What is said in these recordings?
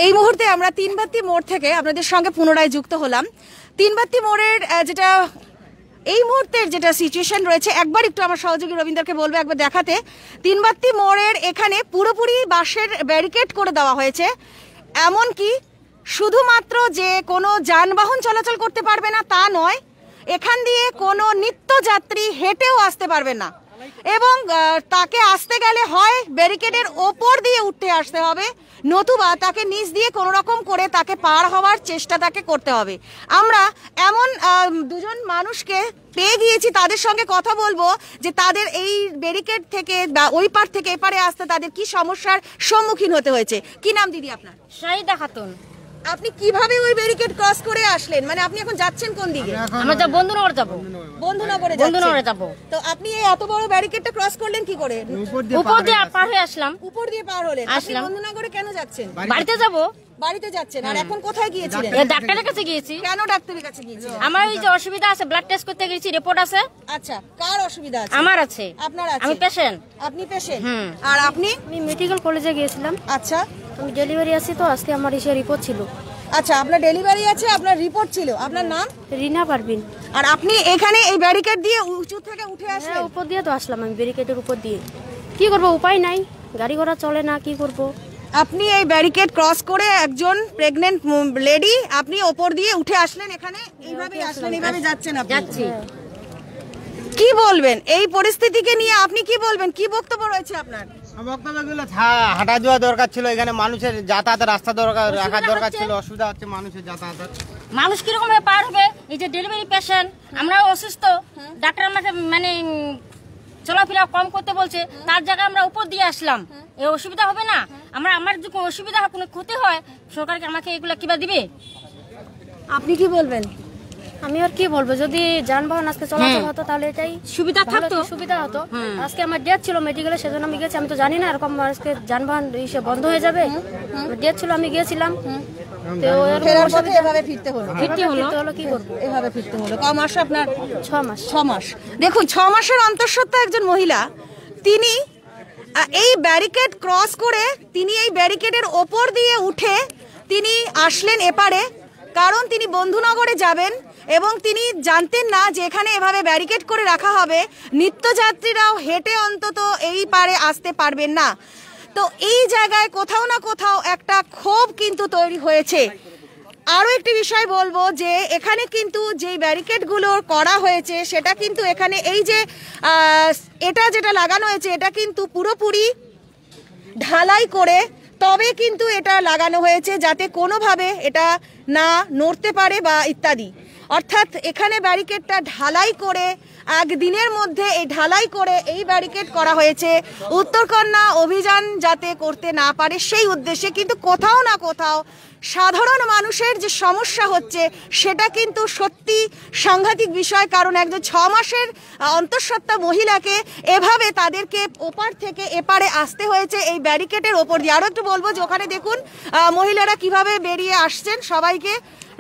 এই মুহূর্তে আমরা তিনবাত্তি মোড় থেকে আপনাদের সঙ্গে পুনরায় যুক্ত হলাম। তিনবাত্তি মোড়ের যেটা এই মুহূর্তের যেটা সিচুয়েশন রয়েছে, একবার একটু আমার সহযোগী রবীন্দ্রকে বলবো একবার দেখাতে। তিনবাত্তি মোড়ের এখানে পুরোপুরি বাঁশের ব্যারিকেড করে দেওয়া হয়েছে, এমনকি শুধুমাত্র যে কোনো যানবাহন চলাচল করতে পারবে না তা নয়, এখান দিয়ে কোনো নিত্যযাত্রী হেঁটেও আসতে পারবে না, এবং তাকে আসতে গেলে হয় ব্যারিকেডের ওপর দিয়ে উঠে আসতে হবে, নতুবা তাকে নিচ দিয়ে কোনো রকম করে তাকে পার হওয়ার চেষ্টা তাকে করতে হবে। আমরা এমন দুজন মানুষকে পেয়ে গিয়েছি, তাদের সঙ্গে কথা বলবো যে তাদের এই ব্যারিকেড থেকে বা ওই পার থেকে এপারে আসতে তাদের কি সমস্যার সম্মুখীন হতে হয়েছে। কি নাম দিদি আপনার? শাহিদা খাতুন। আপনি কিভাবে ওই ব্যারিকেড ক্রস করে আসলেন? মানে আপনি এখন যাচ্ছেন কোন দিকে? আমরা যাব বন্ধুনগর যাব। বন্ধুনগরে যাব। তো আপনি এই এত বড় ব্যারিকেডটা ক্রস করলেন কি করে? উপর দিয়ে পার হয়ে আসলাম। উপর দিয়ে পার হলেন। আপনি বন্ধুনগরে কেন যাচ্ছেন? বাড়িতে যাব। বাড়িতে যাচ্ছেন। আর এখন কোথায় গিয়েছিলেন? ডাক্তারের কাছে গিয়েছি। কেন ডাক্তারের কাছে গিয়েছিলেন? আমার এই যে অসুবিধা আছে, ব্লাড টেস্ট করতে গেছি, রিপোর্ট আছে। আচ্ছা, কার অসুবিধা আছে? আমার আছে। আপনার আছে? আমি পেশেন্ট। আপনি পেশেন্ট? আর আপনি? আমি মেডিকেল কলেজে গিয়েছিলাম। আচ্ছা, আমি ডেলিভারি আছি, তো আজকে আমার এসে রিপোর্ট ছিল। আচ্ছা, আপনার ডেলিভারি আছে, আপনার রিপোর্ট ছিল। আপনার নাম? রিনা পারভিন। আর আপনি এখানে এই ব্যারিকেড দিয়ে উঁচু থেকে উঠে আসলেন? উপর দিয়ে তো আসলাম আমি, ব্যারিকেডের উপর দিয়ে। কি করব, উপায় নাই, গাড়ি ঘোড়া চলে না, কি করব। আপনি এই ব্যারিকেড ক্রস করে একজন প্রেগন্যান্ট লেডি, আপনি ওপর দিয়ে উঠে আসলেন, এখানে এইভাবে আসলেন, এইভাবে যাচ্ছেন আপনি? যাচ্ছি। কি বলবেন এই পরিস্থিতিকে নিয়ে? আপনি কি বলবেন? কি বক্তব্য রয়েছে আপনার? বক্তব্যগুলো হাঁটা যাওয়া দরকার ছিল, এখানে মানুষের যাতায়াতের রাস্তা রাখার দরকার ছিল। অসুবিধা হচ্ছে মানুষের যাতায়াতের। মানুষ কিরকম পার হবে? এই যে ডেলিভারি পেশেন্ট, আমরা অসুস্থ, ডাক্তার আমাকে মানে চলাফেরা কম করতে বলছে, তার জায়গায় আমরা উপর দিয়ে আসলাম। এই অসুবিধা হবে না? আমার যদি কোনো অসুবিধা হয়, কোনো ক্ষতি হয়, সরকারকে আমাকে এগুলো কিবা দিবে? আপনি কি বলবেন? আমি আর কি বলবো, যদি যানবাহন আজকে চলাচল হতো তাহলে এটাই সুবিধা থাকতো, সুবিধা হতো। আজকে আমার ডেট ছিল মেডিকেলে, সেজন্য আমি গেছি। আমি তো জানি না এরকম আজকে যানবাহন বন্ধ হয়ে যাবে। ডেট ছিল, আমি গিয়েছিলাম। তো ফেরার পথে এভাবে ফিরতে হলো। কি করবো, এভাবে ফিরতে হলো। কম মাস আপনার? 6 মাস। 6 মাস। দেখুন, 6 মাসের অন্তঃসত্ত্বা একজন মহিলা, তিনি এই ব্যারিকেড ক্রস করে, তিনি এই ব্যারিকেডের ওপর দিয়ে উঠে তিনি আসলেন এপারে, কারণ তিনি বন্ধুনগরে যাবেন এবং তিনি জানতেন না যে এখানে এভাবে ব্যারিকেড করে রাখা হবে, নিত্যযাত্রীরাও হেঁটে অন্তত এই পারে আসতে পারবেন না। তো এই জায়গায় কোথাও না কোথাও একটা ক্ষোভ কিন্তু তৈরি হয়েছে। আরও একটি বিষয় বলবো যে এখানে কিন্তু যেই ব্যারিকেডগুলো করা হয়েছে সেটা কিন্তু এখানে এই যে এটা যেটা লাগানো হয়েছে, এটা কিন্তু পুরোপুরি ঢালাই করে তবে কিন্তু এটা লাগানো হয়েছে, যাতে কোনোভাবে এটা না নড়তে পারে বা ইত্যাদি। অর্থাৎ এখানে ব্যারিকেডটা ঢালাই করে একদিনের মধ্যে এই ঢালাই করে এই ব্যারিকেড করা হয়েছে উত্তরকন্যা অভিযান যাতে করতে না পারে সেই উদ্দেশ্যে। কিন্তু কোথাও না কোথাও সাধারণ মানুষের যে সমস্যা হচ্ছে সেটা কিন্তু সত্যি সাংঘাতিক বিষয়, কারণ একজন 6 মাসের অন্তঃসত্ত্বা মহিলাকে এভাবে তাদেরকে ওপার থেকে এপারে আসতে হয়েছে এই ব্যারিকেডের ওপর দিয়ে। আরও একটু বলবো যে ওখানে দেখুন মহিলারা কিভাবে বেরিয়ে আসছেন, সবাইকে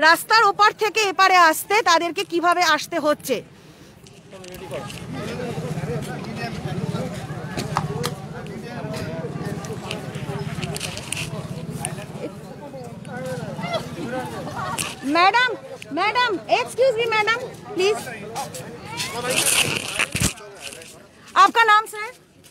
রাস্তার ওপার থেকে এপারে আসতে তাদেরকে কিভাবে আসতে হচ্ছে। Madam excuse me madam please, आपका नाम सर?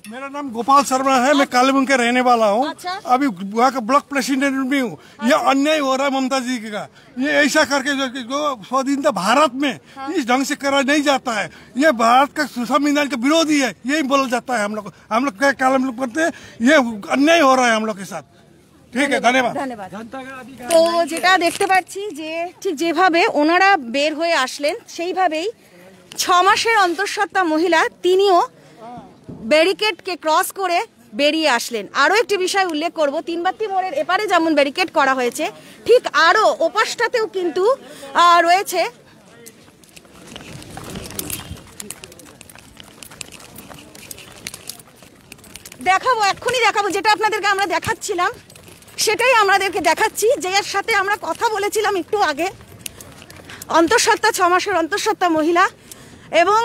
मेरा नाम गोपाल शर्मा है, मैं कालीबंग के रहने वाला हूँ। अच्छा? अभी वहाँ का ब्लॉक प्रेसिडेंट भी हूँ। ये अन्याय हो रहा है ममता जी का, ये ऐसा करके जो स्वाधीनता भारत में इस ढंग से करा नहीं जाता है। ये भारत का संविधान का विरोधी है, यही बोला जाता है। हम लोग क्या कालम करते हैं, ये अन्याय हो रहा है हम लोग के साथ। ঠিক আছে, ধন্যবাদ। তো যেটা দেখতে পাচ্ছি যে ঠিক যেভাবে ওনারা বের হয়ে আসলেন সেইভাবেই 6 মাসের অন্তঃসত্ত্বা মহিলা তিনিও ব্যারিকেডকে ক্রস করে বেরিয়ে আসলেন। আরও একটি বিষয় উল্লেখ করব, তিনবাত্তি মোড়ের এপারে যেমন ব্যারিকেড করা হয়েছে, ঠিক আরও ওপাশটাতেও কিন্তু রয়েছে। দেখাবো, এক্ষুনি দেখাবো, যেটা আপনাদেরকে আমরা দেখাচ্ছিলাম সেটাই আমাদেরকে দেখাচ্ছি, যে এর সাথে আমরা কথা বলেছিলাম একটু আগে, অন্তঃসত্ত্বা 6 মাসের অন্তঃসত্ত্বা মহিলা, এবং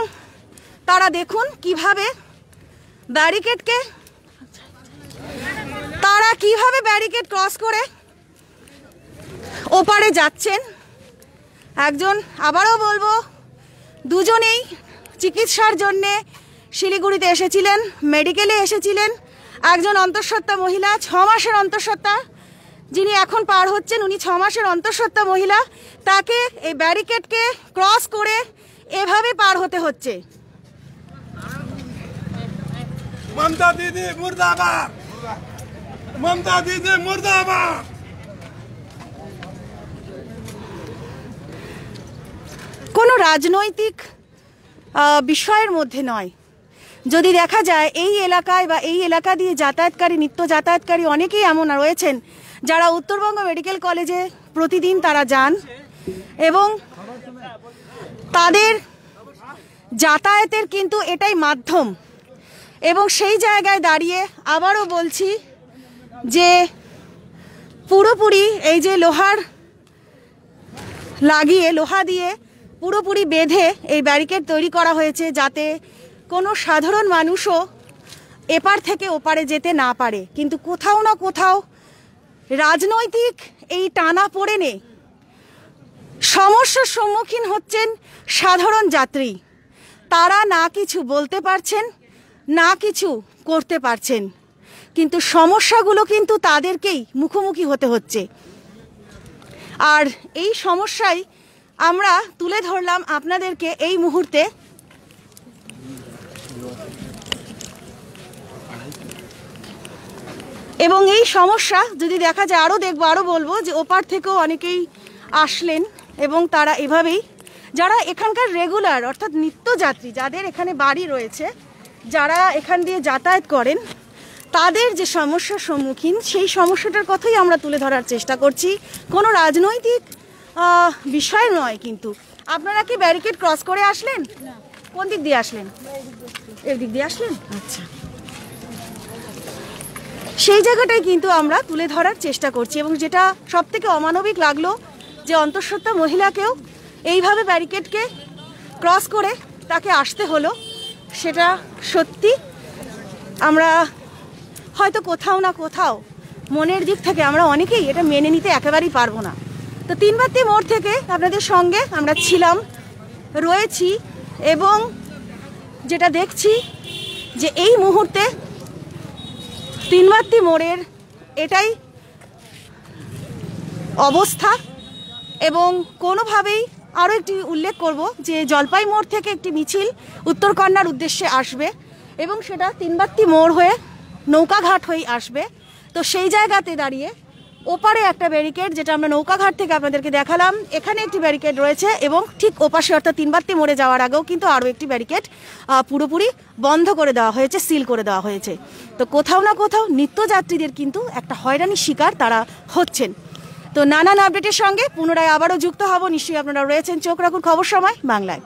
তারা দেখুন কিভাবে ব্যারিকেড ক্রস করে ওপারে যাচ্ছেন। একজন, আবারও বলবো, দুজনেই চিকিৎসার জন্যে শিলিগুড়িতে এসেছিলেন, মেডিকেলে এসেছিলেন। একজন অন্তঃসত্ত্বা মহিলা, 6 মাসের অন্তঃসত্ত্বা, যিনি এখন পার হচ্ছেন উনি 6 মাসের অন্তঃসত্ত্বা মহিলা। তাকে এই ব্যারিকেডকে ক্রস করে এভাবে পার হতে হচ্ছে। ममता दीदी मुर्दाबाद, ममता दीदी मुर्दाबाद। কোনো রাজনৈতিক বিষয়ের মধ্যে নয়। যদি দেখা যায় এই এলাকায় বা এই এলাকা দিয়ে যাতায়াতকারী, নিত্য যাতায়াতকারী অনেকেই এমন রয়েছেন যারা উত্তরবঙ্গ মেডিকেল কলেজে প্রতিদিন তারা যান এবং তাদের যাতায়াতের কিন্তু এটাই মাধ্যম। এবং সেই জায়গায় দাঁড়িয়ে আবারও বলছি যে পুরোপুরি এই যে লোহা দিয়ে পুরোপুরি বেঁধে এই ব্যারিকেড তৈরি করা হয়েছে যাতে কোনো সাধারণ মানুষও এপার থেকে ওপারে যেতে না পারে। কিন্তু কোথাও না কোথাও রাজনৈতিক এই টানাপোড়েনে সমস্যার সম্মুখীন হচ্ছেন সাধারণ যাত্রী। তারা না কিছু বলতে পারছেন, না কিছু করতে পারছেন, কিন্তু সমস্যাগুলো কিন্তু তাদেরকেই মুখোমুখি হতে হচ্ছে। আর এই সমস্যাই আমরা তুলে ধরলাম আপনাদেরকে এই মুহূর্তে। এবং এই সমস্যা যদি দেখা যায়, আরও বলবো যে ওপার থেকেও অনেকেই আসলেন এবং তারা এভাবেই, যারা এখানকার রেগুলার অর্থাৎ নিত্যযাত্রী, যাদের এখানে বাড়ি রয়েছে, যারা এখান দিয়ে যাতায়াত করেন, তাদের যে সমস্যার সম্মুখীন, সেই সমস্যাটার কথাই আমরা তুলে ধরার চেষ্টা করছি। কোনো রাজনৈতিক বিষয় নয়। কিন্তু আপনারা কি ব্যারিকেড ক্রস করে আসলেন? কোন দিক দিয়ে আসলেন? এর দিক দিয়ে আসলেন? আচ্ছা, সেই জায়গাটাই কিন্তু আমরা তুলে ধরার চেষ্টা করছি। এবং যেটা সবথেকে অমানবিক লাগলো যে অন্তঃসত্ত্বা মহিলাকেও এইভাবে ব্যারিকেডকে ক্রস করে তাকে আসতে হলো, সেটা সত্যি আমরা হয়তো কোথাও না কোথাও মনের দিক থেকে আমরা অনেকেই এটা মেনে নিতে একেবারেই পারবো না। তো 3 বাতি মোড় থেকে আপনাদের সঙ্গে আমরা রয়েছি এবং যেটা দেখছি যে এই মুহূর্তে 3 বাতি মোড়ের এটাই অবস্থা। এবং কোনোভাবেই আরও একটি উল্লেখ করব যে জলপাই মোড় থেকে একটি মিছিল উত্তরকন্যার উদ্দেশ্যে আসবে এবং সেটা 3 বাতি মোড় হয়ে নৌকাঘাট হয়ে আসবে। তো সেই জায়গাতে দাঁড়িয়ে ওপারে একটা ব্যারিকেড, যেটা আমরা নৌকাঘাট থেকে আপনাদেরকে দেখালাম, এখানে একটি ব্যারিকেড রয়েছে এবং ঠিক ওপাশে অর্থাৎ 3 বাতি মোড়ে যাওয়ার আগেও কিন্তু আরও একটি ব্যারিকেড পুরোপুরি বন্ধ করে দেওয়া হয়েছে, সিল করে দেওয়া হয়েছে। তো কোথাও না কোথাও নিত্যযাত্রীদের কিন্তু একটা হয়রানির শিকার তারা হচ্ছেন। তো নানান আপডেটের সঙ্গে পুনরায় আবারও যুক্ত হব। নিশ্চয়ই আপনারা রয়েছেন। চোখ রাখুন খবর সময় বাংলায়।